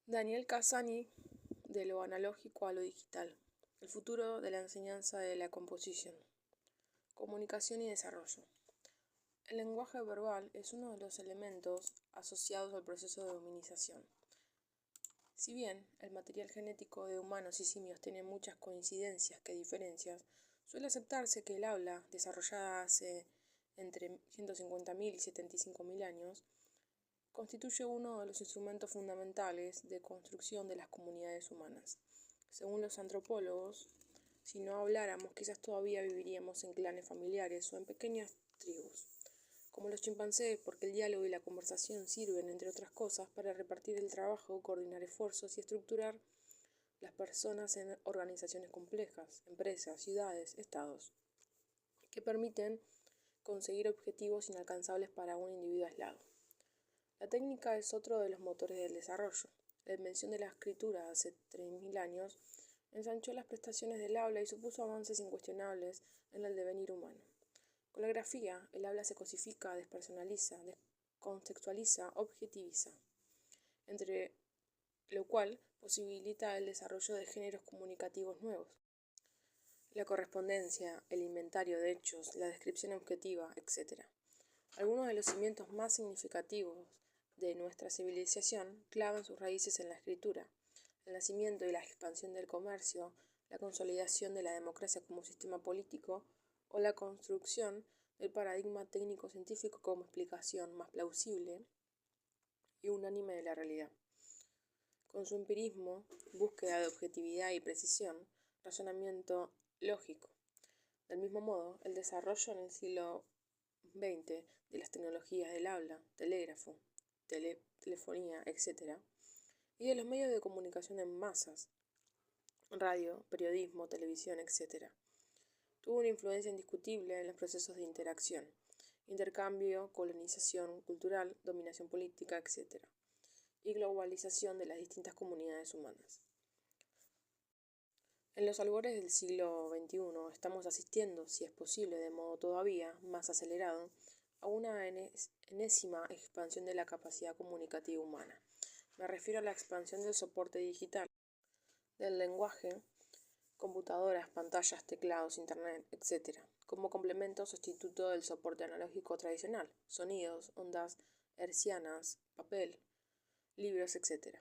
Daniel Casani, de lo analógico a lo digital. El futuro de la enseñanza de la composición. Comunicación y desarrollo. El lenguaje verbal es uno de los elementos asociados al proceso de humanización. Si bien el material genético de humanos y simios tiene muchas coincidencias que diferencias, suele aceptarse que el habla, desarrollada hace entre 150.000 y 75.000 años, constituye uno de los instrumentos fundamentales de construcción de las comunidades humanas. Según los antropólogos, si no habláramos, quizás todavía viviríamos en clanes familiares o en pequeñas tribus, como los chimpancés, porque el diálogo y la conversación sirven, entre otras cosas, para repartir el trabajo, coordinar esfuerzos y estructurar las personas en organizaciones complejas, empresas, ciudades, estados, que permiten conseguir objetivos inalcanzables para un individuo aislado. La técnica es otro de los motores del desarrollo. La invención de la escritura hace 3.000 años ensanchó las prestaciones del habla y supuso avances incuestionables en el devenir humano. Con la grafía, el habla se cosifica, despersonaliza, descontextualiza, objetiviza, entre lo cual posibilita el desarrollo de géneros comunicativos nuevos. La correspondencia, el inventario de hechos, la descripción objetiva, etc. Algunos de los cimientos más significativos de nuestra civilización clavan sus raíces en la escritura, el nacimiento y la expansión del comercio, la consolidación de la democracia como sistema político o la construcción del paradigma técnico-científico como explicación más plausible y unánime de la realidad. Con su empirismo, búsqueda de objetividad y precisión, razonamiento lógico. Del mismo modo, el desarrollo en el siglo XX de las tecnologías del habla, telégrafo, telefonía, etc., y de los medios de comunicación en masas, radio, periodismo, televisión, etc., tuvo una influencia indiscutible en los procesos de interacción, intercambio, colonización cultural, dominación política, etc., y globalización de las distintas comunidades humanas. En los albores del siglo XXI estamos asistiendo, si es posible de modo todavía más acelerado, a una enésima expansión de la capacidad comunicativa humana. Me refiero a la expansión del soporte digital, del lenguaje, computadoras, pantallas, teclados, internet, etc., como complemento o sustituto del soporte analógico tradicional, sonidos, ondas hertzianas, papel, libros, etc.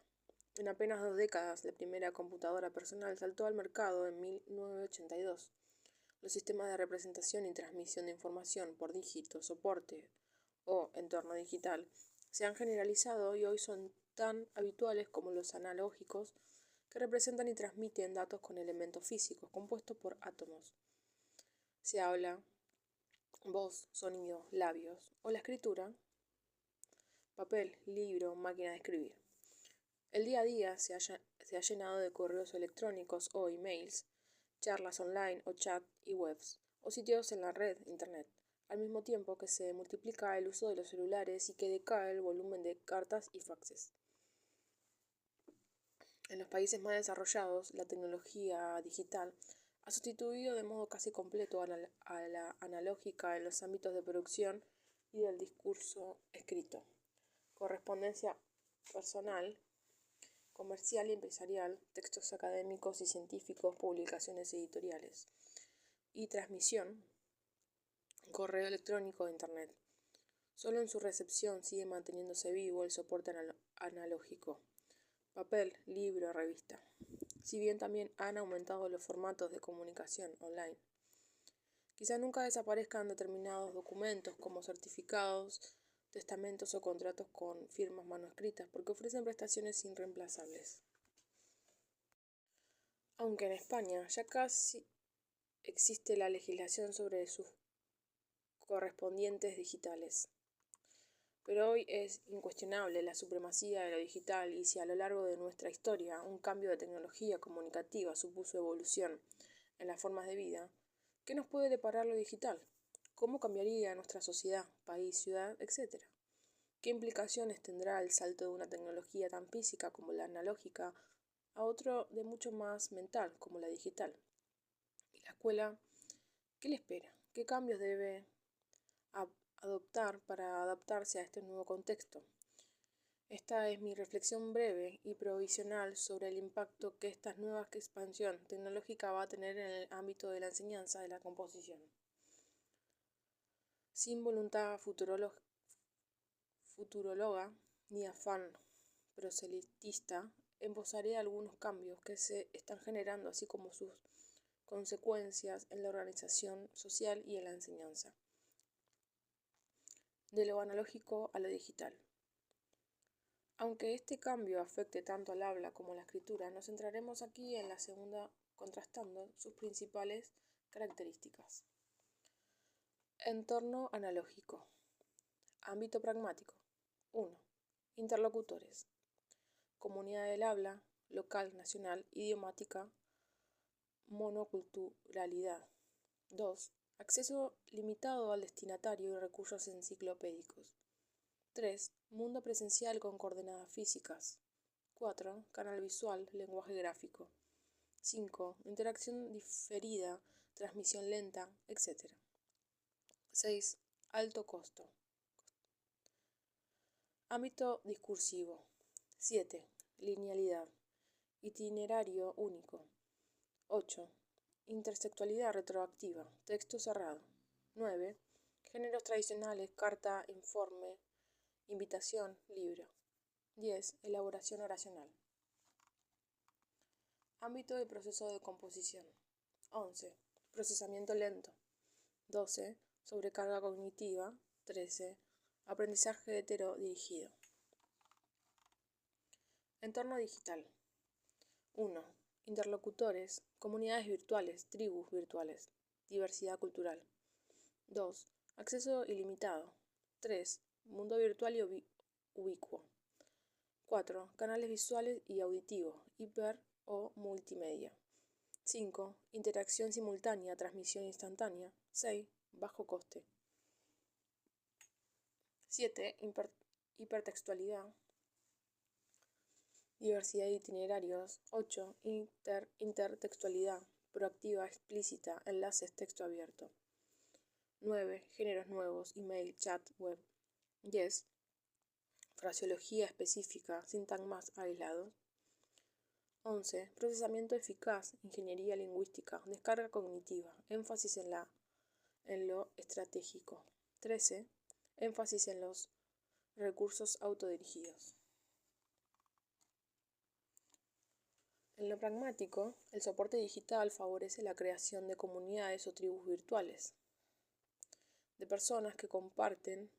En apenas 2 décadas, la primera computadora personal saltó al mercado en 1982. Los sistemas de representación y transmisión de información por dígito, soporte o entorno digital se han generalizado y hoy son tan habituales como los analógicos, que representan y transmiten datos con elementos físicos compuestos por átomos. Se habla, voz, sonido, labios o la escritura, papel, libro, máquina de escribir. El día a día se ha llenado de correos electrónicos o emails, charlas online o chat y webs, o sitios en la red, internet, al mismo tiempo que se multiplica el uso de los celulares y que decae el volumen de cartas y faxes. En los países más desarrollados, la tecnología digital ha sustituido de modo casi completo a la analógica en los ámbitos de producción y del discurso escrito, correspondencia personal, comercial y empresarial, textos académicos y científicos, publicaciones editoriales y transmisión, correo electrónico e internet. Solo en su recepción sigue manteniéndose vivo el soporte analógico, papel, libro, revista, si bien también han aumentado los formatos de comunicación online. Quizá nunca desaparezcan determinados documentos como certificados, testamentos o contratos con firmas manuscritas, porque ofrecen prestaciones irreemplazables. Aunque en España ya casi existe la legislación sobre sus correspondientes digitales. Pero hoy es incuestionable la supremacía de lo digital, y si a lo largo de nuestra historia un cambio de tecnología comunicativa supuso evolución en las formas de vida, ¿qué nos puede deparar lo digital? ¿Cómo cambiaría nuestra sociedad, país, ciudad, etc.? ¿Qué implicaciones tendrá el salto de una tecnología tan física como la analógica a otro de mucho más mental como la digital? ¿Y la escuela qué le espera? ¿Qué cambios debe adoptar para adaptarse a este nuevo contexto? Esta es mi reflexión breve y provisional sobre el impacto que esta nueva expansión tecnológica va a tener en el ámbito de la enseñanza de la composición. Sin voluntad futuróloga ni afán proselitista, esbozaré algunos cambios que se están generando, así como sus consecuencias en la organización social y en la enseñanza. De lo analógico a lo digital. Aunque este cambio afecte tanto al habla como a la escritura, nos centraremos aquí en la segunda, contrastando sus principales características. Entorno analógico. Ámbito pragmático. 1. Interlocutores. Comunidad del habla, local, nacional, idiomática, monoculturalidad. 2. Acceso limitado al destinatario y recursos enciclopédicos. 3. Mundo presencial con coordenadas físicas. 4. Canal visual, lenguaje gráfico. 5. Interacción diferida, transmisión lenta, etc. 6. Alto costo. Ámbito discursivo. 7. Linealidad. Itinerario único. 8. Intersexualidad retroactiva. Texto cerrado. 9. Géneros tradicionales, carta, informe, invitación, libro. 10. Elaboración oracional. Ámbito de proceso de composición. 11. Procesamiento lento. 12. Sobrecarga cognitiva. 13. Aprendizaje heterodirigido. Entorno digital. 1. Interlocutores, comunidades virtuales, tribus virtuales, diversidad cultural. 2. Acceso ilimitado. 3. Mundo virtual y ubicuo. 4. Canales visuales y auditivos, hiper o multimedia. 5. Interacción simultánea, transmisión instantánea. 6. Bajo coste. 7. Hipertextualidad. Diversidad de itinerarios. 8. Intertextualidad, proactiva, explícita, enlaces, texto abierto. 9. Géneros nuevos, email, chat, web. 10. Fraseología específica, sintagmas aislados. 11. Procesamiento eficaz, ingeniería lingüística, descarga cognitiva, énfasis en lo estratégico. 13. Énfasis en los recursos autodirigidos. En lo pragmático, el soporte digital favorece la creación de comunidades o tribus virtuales, de personas que comparten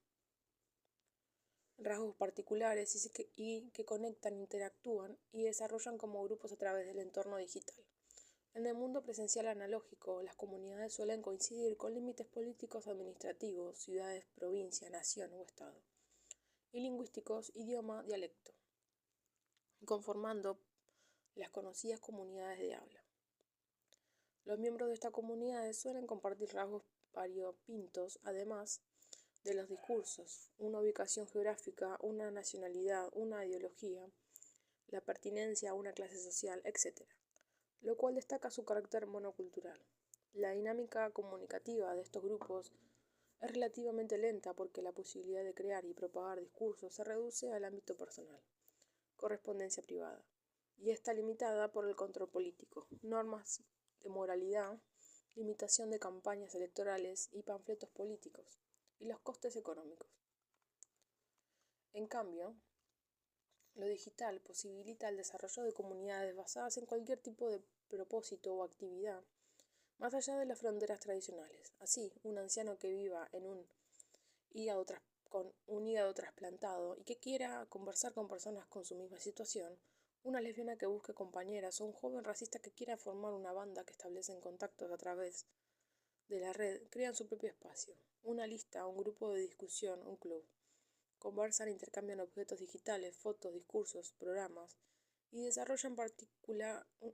rasgos particulares y que conectan, interactúan y desarrollan como grupos a través del entorno digital. En el mundo presencial analógico, las comunidades suelen coincidir con límites políticos administrativos, ciudades, provincia, nación o estado, y lingüísticos, idioma, dialecto, conformando las conocidas comunidades de habla. Los miembros de estas comunidades suelen compartir rasgos variopintos, además de los discursos, una ubicación geográfica, una nacionalidad, una ideología, la pertinencia a una clase social, etc., lo cual destaca su carácter monocultural. La dinámica comunicativa de estos grupos es relativamente lenta porque la posibilidad de crear y propagar discursos se reduce al ámbito personal, correspondencia privada, y está limitada por el control político, normas de moralidad, limitación de campañas electorales y panfletos políticos, y los costes económicos. En cambio, lo digital posibilita el desarrollo de comunidades basadas en cualquier tipo de propósito o actividad, más allá de las fronteras tradicionales. Así, un anciano que viva con un hígado trasplantado y que quiera conversar con personas con su misma situación, una lesbiana que busque compañeras o un joven racista que quiera formar una banda que establecen contactos a través de la red, crean su propio espacio, una lista, un grupo de discusión, un club. Conversan, intercambian objetos digitales, fotos, discursos, programas y desarrollan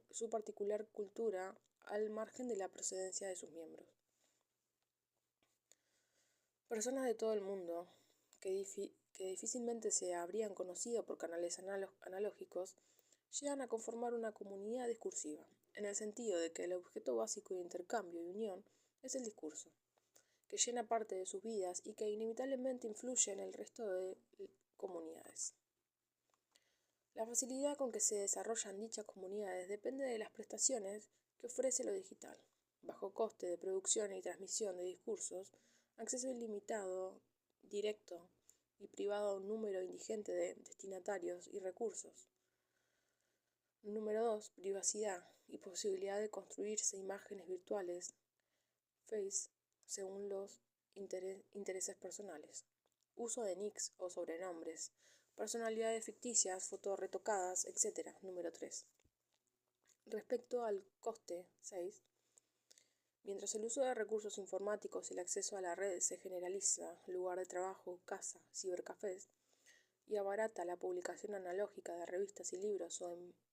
su particular cultura al margen de la procedencia de sus miembros. Personas de todo el mundo que difícilmente se habrían conocido por canales analógicos llegan a conformar una comunidad discursiva, en el sentido de que el objeto básico de intercambio y unión es el discurso, que llena parte de sus vidas y que inevitablemente influye en el resto de comunidades. La facilidad con que se desarrollan dichas comunidades depende de las prestaciones que ofrece lo digital. Bajo coste de producción y transmisión de discursos, acceso ilimitado, directo y privado a un número indigente de destinatarios y recursos. Número 2. Privacidad y posibilidad de construirse imágenes virtuales, face, según los intereses personales. Uso de nicks o sobrenombres, personalidades ficticias, fotos retocadas, etc. Número 3. Respecto al coste, 6. Mientras el uso de recursos informáticos y el acceso a la red se generaliza, lugar de trabajo, casa, cibercafés, y abarata la publicación analógica de revistas y libros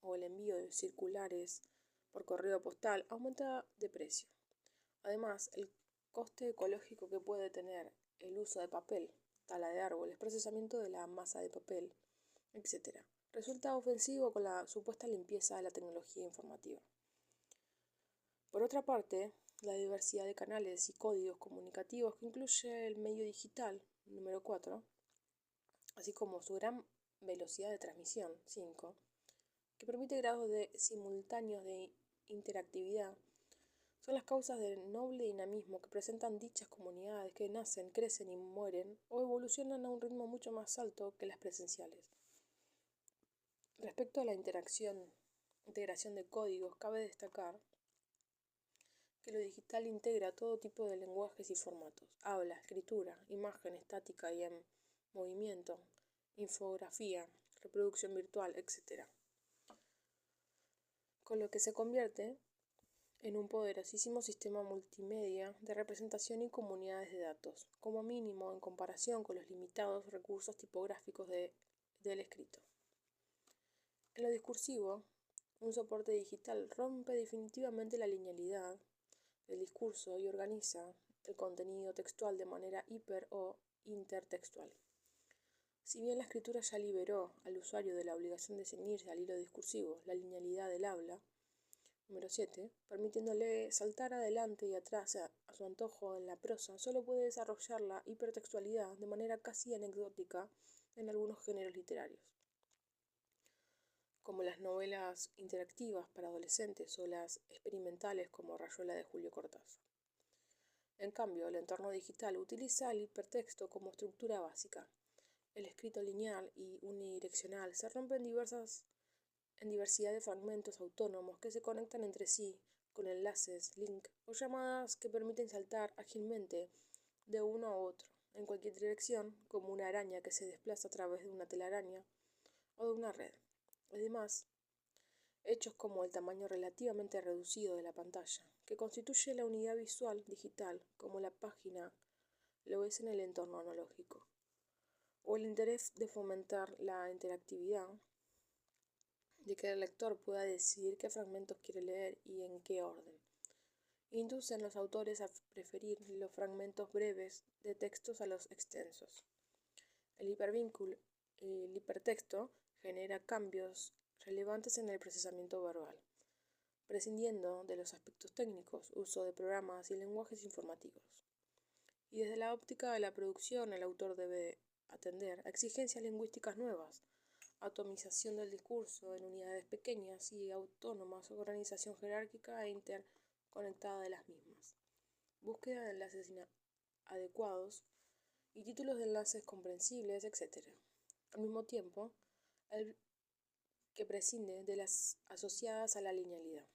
o el envío de circulares por correo postal, aumenta de precio. Además, el coste ecológico que puede tener el uso de papel, tala de árboles, procesamiento de la masa de papel, etc., resulta ofensivo con la supuesta limpieza de la tecnología informativa. Por otra parte, la diversidad de canales y códigos comunicativos que incluye el medio digital, número 4, así como su gran velocidad de transmisión, 5, que permite grados de simultáneos de interactividad, son las causas del noble dinamismo que presentan dichas comunidades que nacen, crecen y mueren o evolucionan a un ritmo mucho más alto que las presenciales. Respecto a la integración de códigos, cabe destacar que lo digital integra todo tipo de lenguajes y formatos: habla, escritura, imagen estática y en movimiento, infografía, reproducción virtual, etc. Con lo que se convierte en un poderosísimo sistema multimedia de representación y comunidades de datos, como mínimo en comparación con los limitados recursos tipográficos del escrito. En lo discursivo, un soporte digital rompe definitivamente la linealidad del discurso y organiza el contenido textual de manera hiper o intertextual. Si bien la escritura ya liberó al usuario de la obligación de ceñirse al hilo discursivo, la linealidad del habla, número 7, permitiéndole saltar adelante y atrás a su antojo en la prosa, solo puede desarrollar la hipertextualidad de manera casi anecdótica en algunos géneros literarios, como las novelas interactivas para adolescentes o las experimentales como Rayuela de Julio Cortázar. En cambio, el entorno digital utiliza el hipertexto como estructura básica. El escrito lineal y unidireccional se rompe en diversidad de fragmentos autónomos que se conectan entre sí con enlaces, link o llamadas que permiten saltar ágilmente de uno a otro, en cualquier dirección, como una araña que se desplaza a través de una telaraña o de una red. Además, hechos como el tamaño relativamente reducido de la pantalla, que constituye la unidad visual digital, como la página lo es en el entorno analógico, o el interés de fomentar la interactividad, de que el lector pueda decidir qué fragmentos quiere leer y en qué orden, inducen a los autores a preferir los fragmentos breves de textos a los extensos. El hipertexto genera cambios relevantes en el procesamiento verbal, prescindiendo de los aspectos técnicos, uso de programas y lenguajes informativos. Y desde la óptica de la producción, el autor debe atender a exigencias lingüísticas nuevas: atomización del discurso en unidades pequeñas y autónomas, organización jerárquica e interconectada de las mismas, búsqueda de enlaces adecuados y títulos de enlaces comprensibles, etc. Al mismo tiempo, el que prescinde de las asociadas a la linealidad,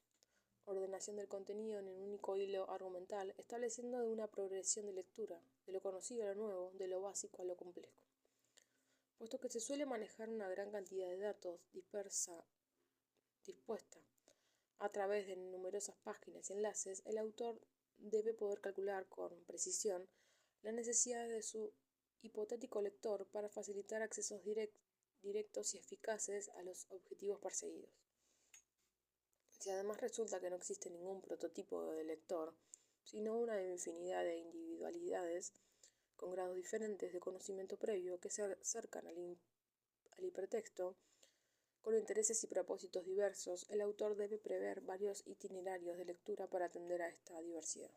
ordenación del contenido en un único hilo argumental, estableciendo una progresión de lectura, de lo conocido a lo nuevo, de lo básico a lo complejo. Puesto que se suele manejar una gran cantidad de datos dispuesta a través de numerosas páginas y enlaces, el autor debe poder calcular con precisión las necesidades de su hipotético lector para facilitar accesos directos y eficaces a los objetivos perseguidos. Si además resulta que no existe ningún prototipo de lector, sino una infinidad de individualidades con grados diferentes de conocimiento previo que se acercan al hipertexto, con intereses y propósitos diversos, el autor debe prever varios itinerarios de lectura para atender a esta diversidad.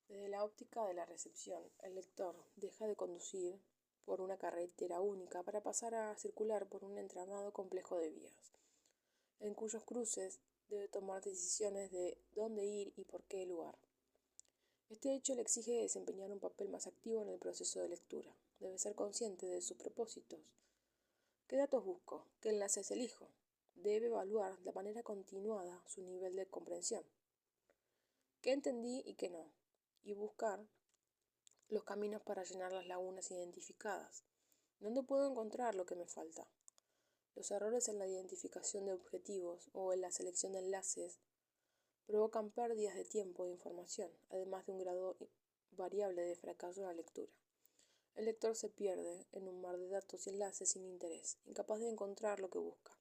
Desde la óptica de la recepción, el lector deja de conducir por una carretera única para pasar a circular por un entramado complejo de vías, en cuyos cruces debe tomar decisiones de dónde ir y por qué lugar. Este hecho le exige desempeñar un papel más activo en el proceso de lectura. Debe ser consciente de sus propósitos. ¿Qué datos busco? ¿Qué enlaces elijo? Debe evaluar de manera continuada su nivel de comprensión. ¿Qué entendí y qué no? Y buscar los caminos para llenar las lagunas identificadas. ¿Dónde puedo encontrar lo que me falta? Los errores en la identificación de objetivos o en la selección de enlaces provocan pérdidas de tiempo e información, además de un grado variable de fracaso en la lectura. El lector se pierde en un mar de datos y enlaces sin interés, incapaz de encontrar lo que busca.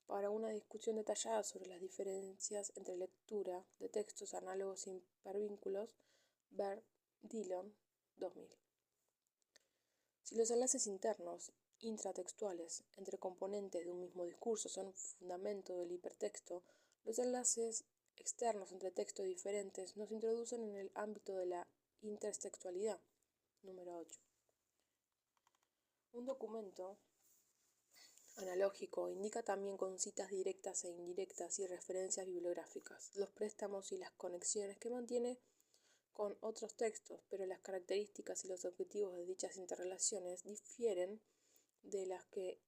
Para una discusión detallada sobre las diferencias entre lectura de textos análogos e hipervínculos, ver Dillon, 2000. Si los enlaces internos, intratextuales, entre componentes de un mismo discurso son fundamento del hipertexto, los enlaces externos entre textos diferentes nos introducen en el ámbito de la intertextualidad. Número 8. Un documento analógico indica también con citas directas e indirectas y referencias bibliográficas los préstamos y las conexiones que mantiene con otros textos, pero las características y los objetivos de dichas interrelaciones difieren de las que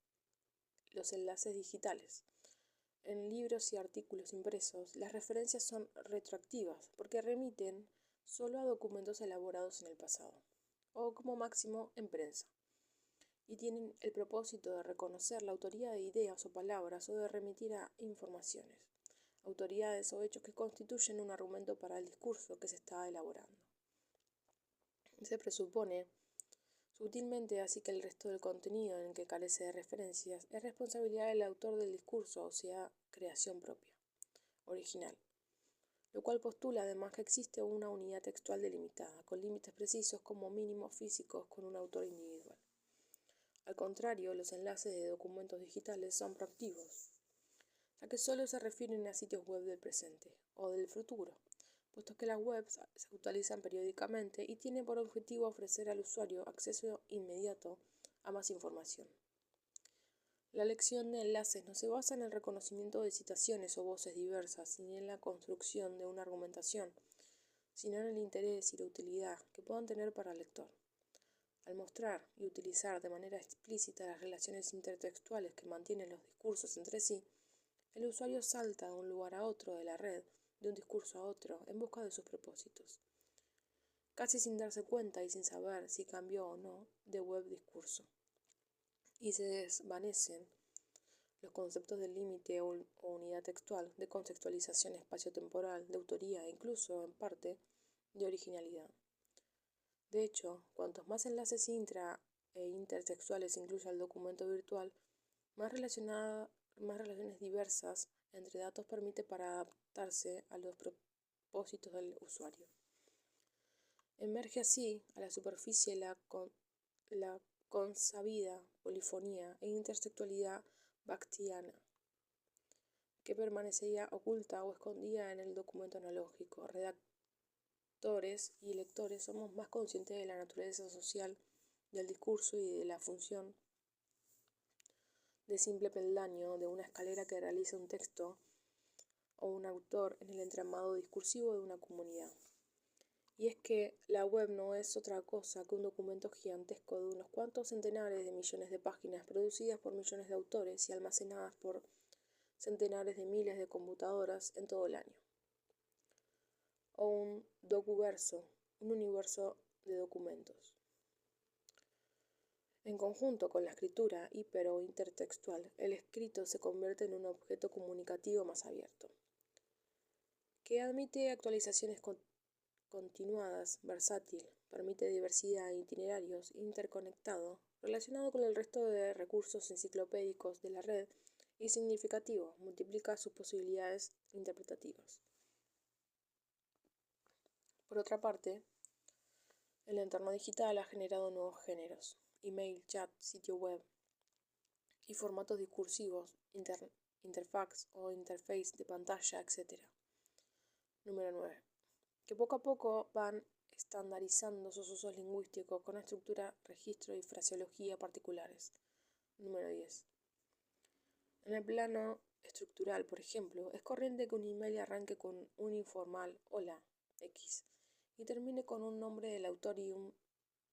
los enlaces digitales. En libros y artículos impresos, las referencias son retroactivas porque remiten solo a documentos elaborados en el pasado, o como máximo en prensa, y tienen el propósito de reconocer la autoría de ideas o palabras o de remitir a informaciones, autoridades o hechos que constituyen un argumento para el discurso que se está elaborando. Se presupone sutilmente así que el resto del contenido en el que carece de referencias es responsabilidad del autor del discurso, o sea, creación propia, original, lo cual postula además que existe una unidad textual delimitada, con límites precisos como mínimos físicos con un autor individual. Al contrario, los enlaces de documentos digitales son proactivos, ya que solo se refieren a sitios web del presente o del futuro, puesto que las webs se actualizan periódicamente y tienen por objetivo ofrecer al usuario acceso inmediato a más información. La elección de enlaces no se basa en el reconocimiento de citaciones o voces diversas, ni en la construcción de una argumentación, sino en el interés y la utilidad que puedan tener para el lector. Al mostrar y utilizar de manera explícita las relaciones intertextuales que mantienen los discursos entre sí, el usuario salta de un lugar a otro de la red, de un discurso a otro, en busca de sus propósitos, casi sin darse cuenta y sin saber si cambió o no de web discurso. Y se desvanecen los conceptos de límite o unidad textual, de contextualización espaciotemporal, de autoría e incluso, en parte, de originalidad. De hecho, cuantos más enlaces intra e intertextuales incluya el documento virtual, más relaciones diversas entre datos permite para adaptarse a los propósitos del usuario. Emerge así a la superficie la consabida polifonía e intertextualidad baktiana, que permanecería oculta o escondida en el documento analógico. Redactores y lectores somos más conscientes de la naturaleza social del discurso y de la función de simple peldaño de una escalera que realiza un texto o un autor en el entramado discursivo de una comunidad. Y es que la web no es otra cosa que un documento gigantesco de unos cuantos centenares de millones de páginas producidas por millones de autores y almacenadas por centenares de miles de computadoras en todo el año. O un docuverso, un universo de documentos. En conjunto con la escritura hiper o intertextual, el escrito se convierte en un objeto comunicativo más abierto, que admite actualizaciones continuadas, versátil, permite diversidad e itinerarios, interconectado, relacionado con el resto de recursos enciclopédicos de la red y significativo, multiplica sus posibilidades interpretativas. Por otra parte, el entorno digital ha generado nuevos géneros, email, chat, sitio web y formatos discursivos, interfaz o interface de pantalla, etc. Número 9. Que poco a poco van estandarizando sus usos lingüísticos con estructura, registro y fraseología particulares. Número 10. En el plano estructural, por ejemplo, es corriente que un email arranque con un informal "Hola, X" y termine con un nombre del autor y un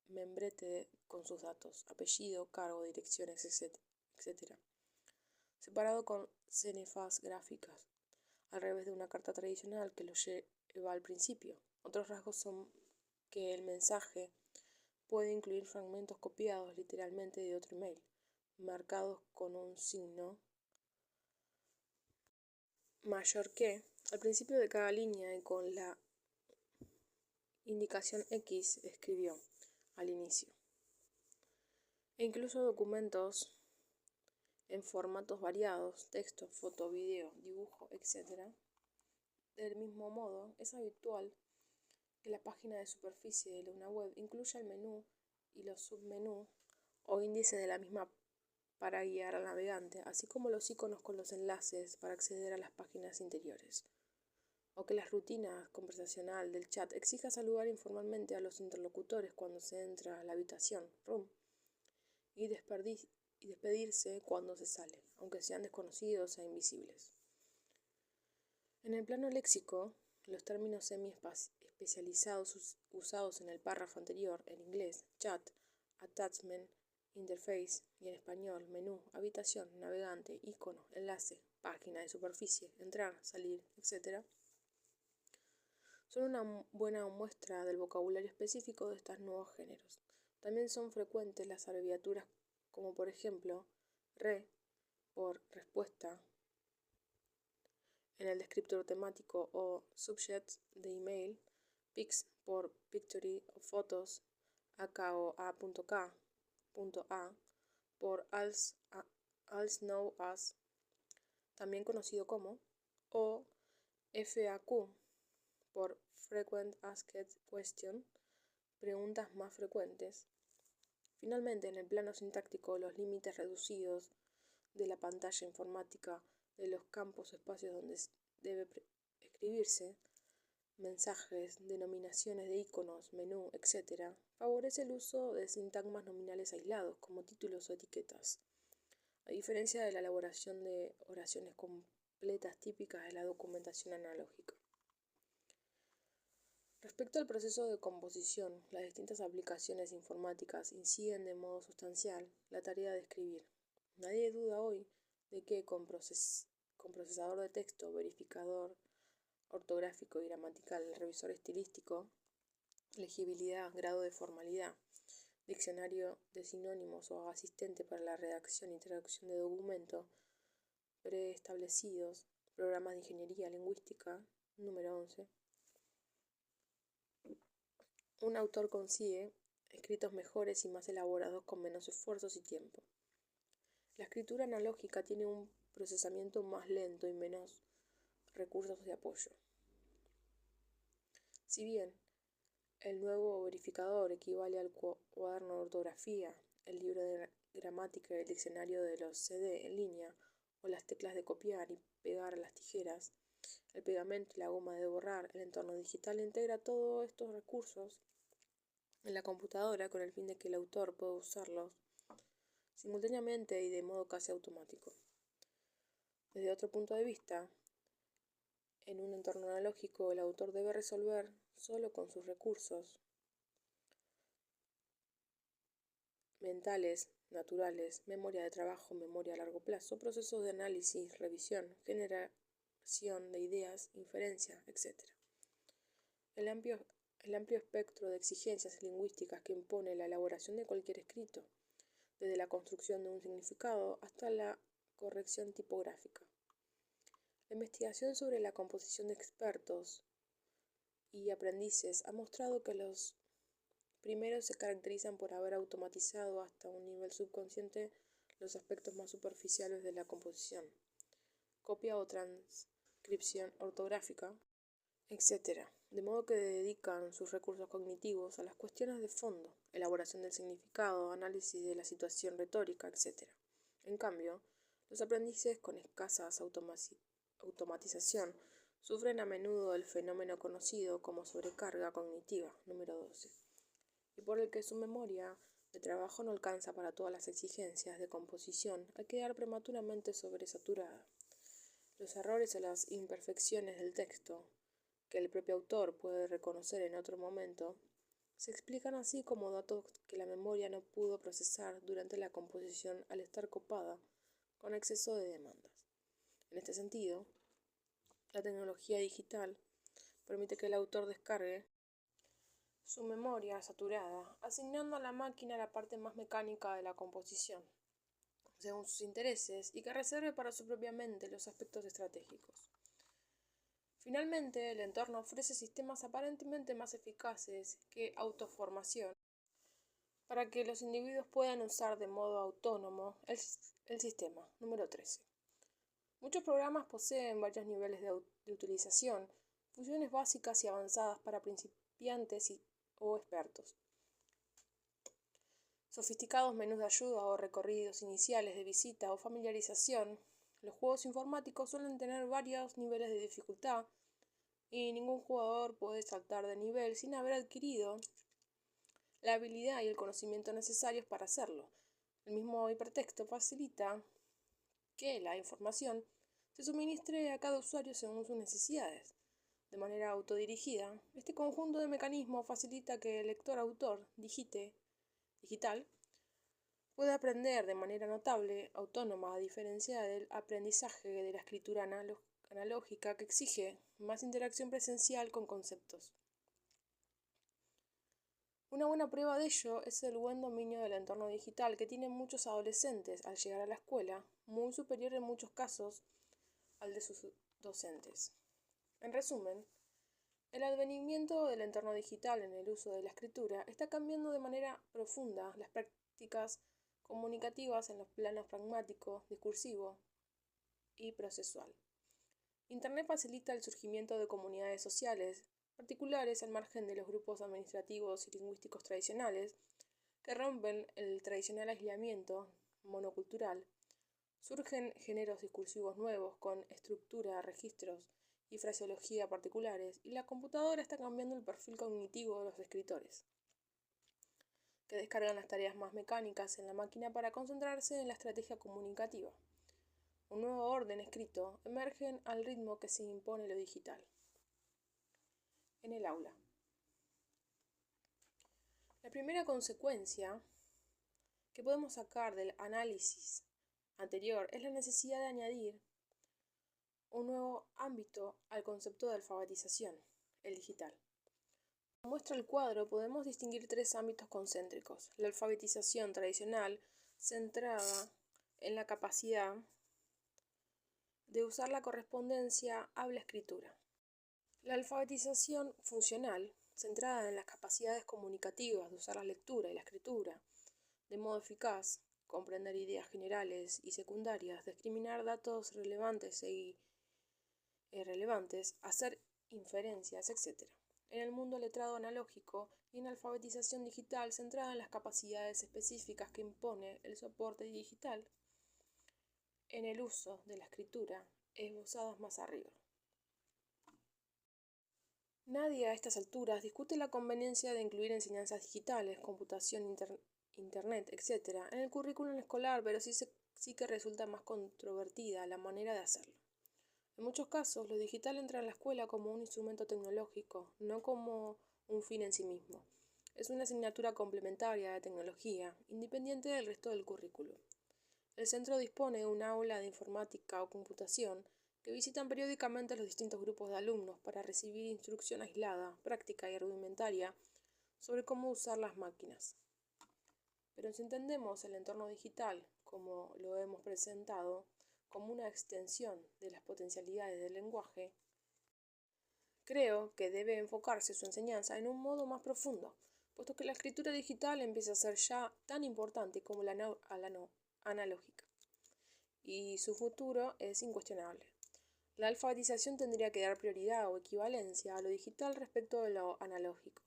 membrete con sus datos, apellido, cargo, direcciones, etc., separado con cenefas gráficas, al revés de una carta tradicional que lo lleva al principio. Otros rasgos son que el mensaje puede incluir fragmentos copiados literalmente de otro email, marcados con un signo mayor que al principio de cada línea y con la indicación X escribió al inicio. E incluso documentos en formatos variados, texto, foto, video, dibujo, etc. Del mismo modo, es habitual que la página de superficie de una web incluya el menú y los submenús o índice de la misma para guiar al navegante, así como los iconos con los enlaces para acceder a las páginas interiores. O que la rutina conversacional del chat exija saludar informalmente a los interlocutores cuando se entra a la habitación, room, y despedirse cuando se sale, aunque sean desconocidos e invisibles. En el plano léxico, los términos semi-especializados usados en el párrafo anterior, en inglés, chat, attachment, interface, y en español, menú, habitación, navegante, icono, enlace, página de superficie, entrar, salir, etc., son una buena muestra del vocabulario específico de estos nuevos géneros. También son frecuentes las abreviaturas como por ejemplo RE por respuesta en el descriptor temático o subject de email, PIX por picture o fotos, AK o A.K.A por als know as, también conocido como, o FAQ por Frequent Asked Question, preguntas más frecuentes. Finalmente, en el plano sintáctico, los límites reducidos de la pantalla informática de los campos o espacios donde debe escribirse, mensajes, denominaciones de iconos, menú, etc., favorece el uso de sintagmas nominales aislados, como títulos o etiquetas, a diferencia de la elaboración de oraciones completas típicas de la documentación analógica. Respecto al proceso de composición, las distintas aplicaciones informáticas inciden de modo sustancial la tarea de escribir. Nadie duda hoy de que con procesador de texto, verificador ortográfico y gramatical, revisor estilístico, legibilidad, grado de formalidad, diccionario de sinónimos o asistente para la redacción y traducción de documentos preestablecidos, programas de ingeniería lingüística, número 11, un autor consigue escritos mejores y más elaborados con menos esfuerzos y tiempo. La escritura analógica tiene un procesamiento más lento y menos recursos de apoyo. Si bien el nuevo verificador equivale al cuaderno de ortografía, el libro de gramática y el diccionario de los CD en línea, o las teclas de copiar y pegar a las tijeras, el pegamento y la goma de borrar, el entorno digital integra todos estos recursos en la computadora con el fin de que el autor pueda usarlos simultáneamente y de modo casi automático. Desde otro punto de vista, en un entorno analógico, el autor debe resolver solo con sus recursos mentales, naturales, memoria de trabajo, memoria a largo plazo, procesos de análisis, revisión, generación de ideas, inferencia, etc. El amplio espectro de exigencias lingüísticas que impone la elaboración de cualquier escrito, desde la construcción de un significado hasta la corrección tipográfica. La investigación sobre la composición de expertos y aprendices ha mostrado que los primeros se caracterizan por haber automatizado hasta un nivel subconsciente los aspectos más superficiales de la composición, copia o transcripción ortográfica, etc., de modo que dedican sus recursos cognitivos a las cuestiones de fondo, elaboración del significado, análisis de la situación retórica, etc. En cambio, los aprendices con escasa automatización sufren a menudo el fenómeno conocido como sobrecarga cognitiva, número 12, y por el que su memoria de trabajo no alcanza para todas las exigencias de composición al quedar prematuramente sobresaturada. Los errores o las imperfecciones del texto, que el propio autor puede reconocer en otro momento, se explican así como datos que la memoria no pudo procesar durante la composición al estar copada con exceso de demandas. En este sentido, la tecnología digital permite que el autor descargue su memoria saturada, asignando a la máquina la parte más mecánica de la composición, según sus intereses, y que reserve para su propia mente los aspectos estratégicos. Finalmente, el entorno ofrece sistemas aparentemente más eficaces que autoformación para que los individuos puedan usar de modo autónomo el sistema. Número 13. Muchos programas poseen varios niveles de utilización, funciones básicas y avanzadas para principiantes o expertos. Sofisticados menús de ayuda o recorridos iniciales de visita o familiarización. Los juegos informáticos suelen tener varios niveles de dificultad y ningún jugador puede saltar de nivel sin haber adquirido la habilidad y el conocimiento necesarios para hacerlo. El mismo hipertexto facilita que la información se suministre a cada usuario según sus necesidades. De manera autodirigida, este conjunto de mecanismos facilita que el lector-autor digital pueda aprender de manera notable, autónoma, a diferencia del aprendizaje de la escritura analógica que exige más interacción presencial con conceptos. Una buena prueba de ello es el buen dominio del entorno digital que tienen muchos adolescentes al llegar a la escuela, muy superior en muchos casos al de sus docentes. En resumen, el advenimiento del entorno digital en el uso de la escritura está cambiando de manera profunda las prácticas comunicativas en los planos pragmático, discursivo y procesual. Internet facilita el surgimiento de comunidades sociales particulares al margen de los grupos administrativos y lingüísticos tradicionales que rompen el tradicional aislamiento monocultural. Surgen géneros discursivos nuevos con estructura, registros y fraseología particulares, y la computadora está cambiando el perfil cognitivo de los escritores, que descargan las tareas más mecánicas en la máquina para concentrarse en la estrategia comunicativa. Un nuevo orden escrito emerge al ritmo que se impone lo digital. En el aula. La primera consecuencia que podemos sacar del análisis anterior es la necesidad de añadir un nuevo ámbito al concepto de alfabetización, el digital. Como muestra el cuadro, podemos distinguir tres ámbitos concéntricos. La alfabetización tradicional, centrada en la capacidad de usar la correspondencia habla-escritura. La alfabetización funcional, centrada en las capacidades comunicativas de usar la lectura y la escritura de modo eficaz, comprender ideas generales y secundarias, discriminar datos relevantes e irrelevantes, hacer inferencias, etc. En el mundo letrado analógico y en la alfabetización digital, centrada en las capacidades específicas que impone el soporte digital, en el uso de la escritura esbozadas más arriba. Nadie a estas alturas discute la conveniencia de incluir enseñanzas digitales, computación, internet, etc. en el currículum escolar, pero sí que resulta más controvertida la manera de hacerlo. En muchos casos, lo digital entra en la escuela como un instrumento tecnológico, no como un fin en sí mismo. Es una asignatura complementaria de tecnología, independiente del resto del currículo. El centro dispone de un aula de informática o computación que visitan periódicamente los distintos grupos de alumnos para recibir instrucción aislada, práctica y rudimentaria sobre cómo usar las máquinas. Pero si entendemos el entorno digital, como lo hemos presentado, como una extensión de las potencialidades del lenguaje, creo que debe enfocarse su enseñanza en un modo más profundo, puesto que la escritura digital empieza a ser ya tan importante como la analógica, y su futuro es incuestionable. La alfabetización tendría que dar prioridad o equivalencia a lo digital respecto de lo analógico.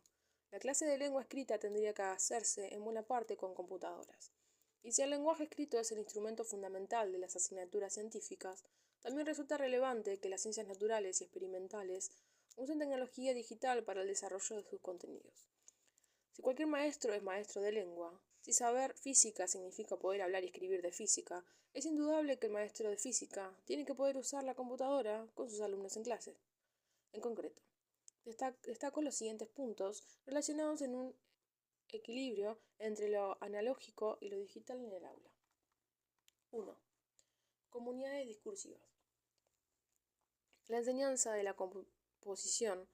La clase de lengua escrita tendría que hacerse en buena parte con computadoras. Y si el lenguaje escrito es el instrumento fundamental de las asignaturas científicas, También resulta relevante que las ciencias naturales y experimentales usen tecnología digital para el desarrollo de sus contenidos. Si cualquier maestro es maestro de lengua, si saber física significa poder hablar y escribir de física, es indudable que el maestro de física tiene que poder usar la computadora con sus alumnos en clase. En concreto, destaco los siguientes puntos relacionados en un equilibrio entre lo analógico y lo digital en el aula. 1. Comunidades discursivas. La enseñanza de la composición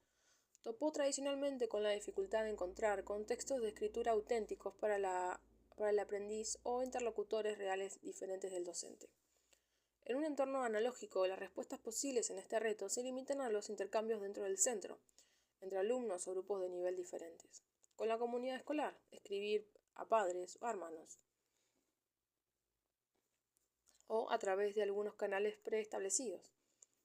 topó tradicionalmente con la dificultad de encontrar contextos de escritura auténticos para el aprendiz o interlocutores reales diferentes del docente. En un entorno analógico, las respuestas posibles en este reto se limitan a los intercambios dentro del centro, entre alumnos o grupos de nivel diferentes. Con la comunidad escolar, escribir a padres o hermanos, o a través de algunos canales preestablecidos,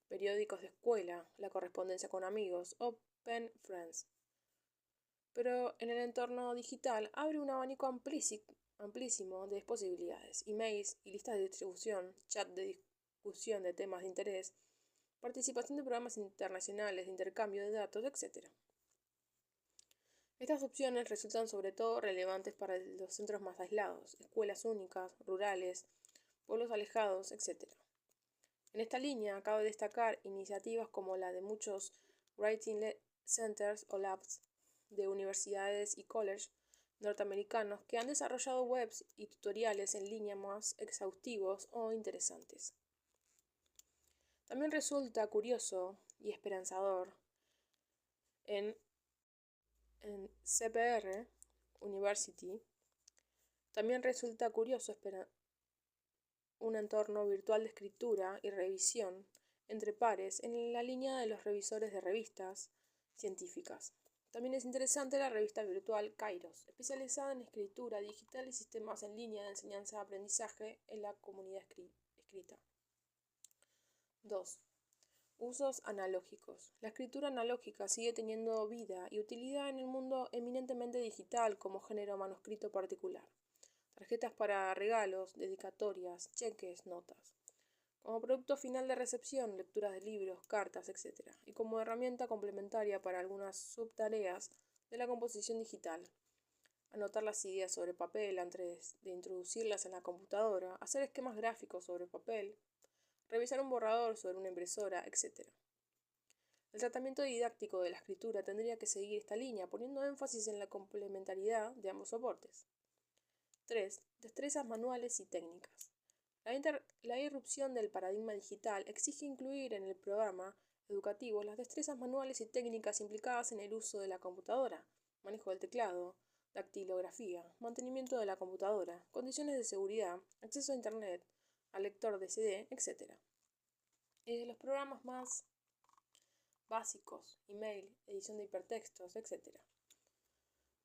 periódicos de escuela, la correspondencia con amigos o pen friends. Pero en el entorno digital abre un abanico amplísimo de posibilidades, emails y listas de distribución, chat de discusión de temas de interés, participación de programas internacionales de intercambio de datos, etc. Estas opciones resultan sobre todo relevantes para los centros más aislados, escuelas únicas, rurales, pueblos alejados, etc. En esta línea cabe destacar iniciativas como la de muchos Writing Centers o Labs de universidades y colleges norteamericanos que han desarrollado webs y tutoriales en línea más exhaustivos o interesantes. También resulta curioso y esperanzador en CPR University, también resulta curioso un entorno virtual de escritura y revisión entre pares en la línea de los revisores de revistas científicas. También es interesante la revista virtual Kairos, especializada en escritura digital y sistemas en línea de enseñanza-aprendizaje en la comunidad escrita. 2. Usos analógicos. La escritura analógica sigue teniendo vida y utilidad en el mundo eminentemente digital como género manuscrito particular. Tarjetas para regalos, dedicatorias, cheques, notas. Como producto final de recepción, lecturas de libros, cartas, etc. Y como herramienta complementaria para algunas subtareas de la composición digital. Anotar las ideas sobre papel antes de introducirlas en la computadora, hacer esquemas gráficos sobre papel, revisar un borrador sobre una impresora, etc. El tratamiento didáctico de la escritura tendría que seguir esta línea, poniendo énfasis en la complementariedad de ambos soportes. 3. Destrezas manuales y técnicas. La irrupción del paradigma digital exige incluir en el programa educativo las destrezas manuales y técnicas implicadas en el uso de la computadora, manejo del teclado, dactilografía, mantenimiento de la computadora, condiciones de seguridad, acceso a Internet, al lector de CD, etc. Y de los programas más básicos, email, edición de hipertextos, etc.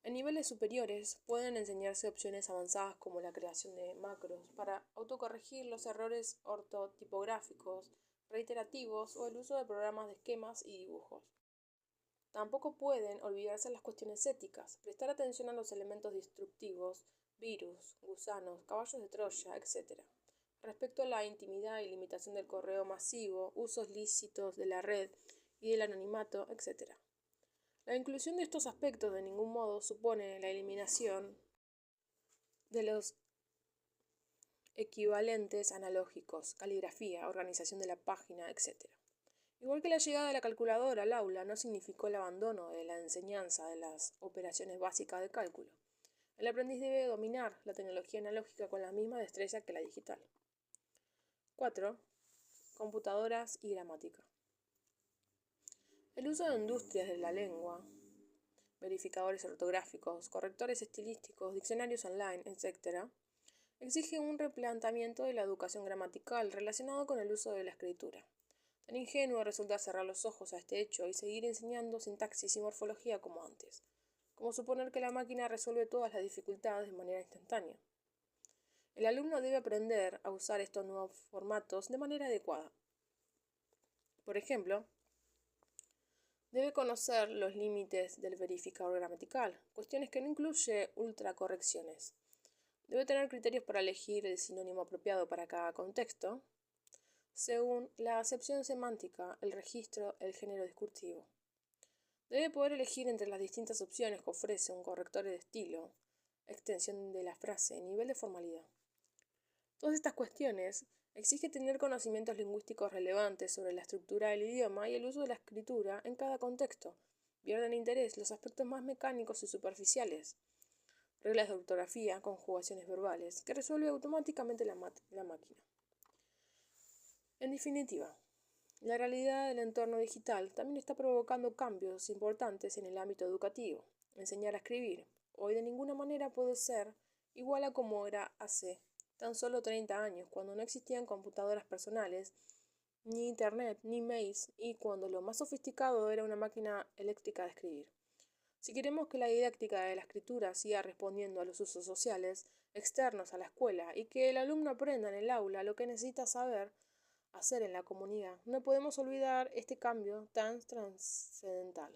En niveles superiores pueden enseñarse opciones avanzadas como la creación de macros para autocorregir los errores ortotipográficos, reiterativos o el uso de programas de esquemas y dibujos. Tampoco pueden olvidarse las cuestiones éticas, prestar atención a los elementos destructivos, virus, gusanos, caballos de Troya, etc. Respecto a la intimidad y limitación del correo masivo, usos lícitos de la red y del anonimato, etc. La inclusión de estos aspectos de ningún modo supone la eliminación de los equivalentes analógicos, caligrafía, organización de la página, etc. Igual que la llegada de la calculadora al aula no significó el abandono de la enseñanza de las operaciones básicas de cálculo. El aprendiz debe dominar la tecnología analógica con la misma destreza que la digital. 4. Computadoras y gramática. El uso de industrias de la lengua, verificadores ortográficos, correctores estilísticos, diccionarios online, etc., exige un replanteamiento de la educación gramatical relacionado con el uso de la escritura. Tan ingenuo resulta cerrar los ojos a este hecho y seguir enseñando sintaxis y morfología como antes, como suponer que la máquina resuelve todas las dificultades de manera instantánea. El alumno debe aprender a usar estos nuevos formatos de manera adecuada. Por ejemplo, debe conocer los límites del verificador gramatical, cuestiones que no incluye ultracorrecciones. Debe tener criterios para elegir el sinónimo apropiado para cada contexto. según la acepción semántica, el registro, el género discursivo. Debe poder elegir entre las distintas opciones que ofrece un corrector de estilo, extensión de la frase, nivel de formalidad. Todas estas cuestiones exigen tener conocimientos lingüísticos relevantes sobre la estructura del idioma y el uso de la escritura en cada contexto. Pierden interés los aspectos más mecánicos y superficiales, reglas de ortografía, conjugaciones verbales, que resuelve automáticamente la máquina. En definitiva, la realidad del entorno digital también está provocando cambios importantes en el ámbito educativo. Enseñar a escribir hoy de ninguna manera puede ser igual a como era hace tan solo 30 años, cuando no existían computadoras personales, ni internet, ni mails, y cuando lo más sofisticado era una máquina eléctrica de escribir. Si queremos que la didáctica de la escritura siga respondiendo a los usos sociales externos a la escuela y que el alumno aprenda en el aula lo que necesita saber hacer en la comunidad, no podemos olvidar este cambio tan trascendental.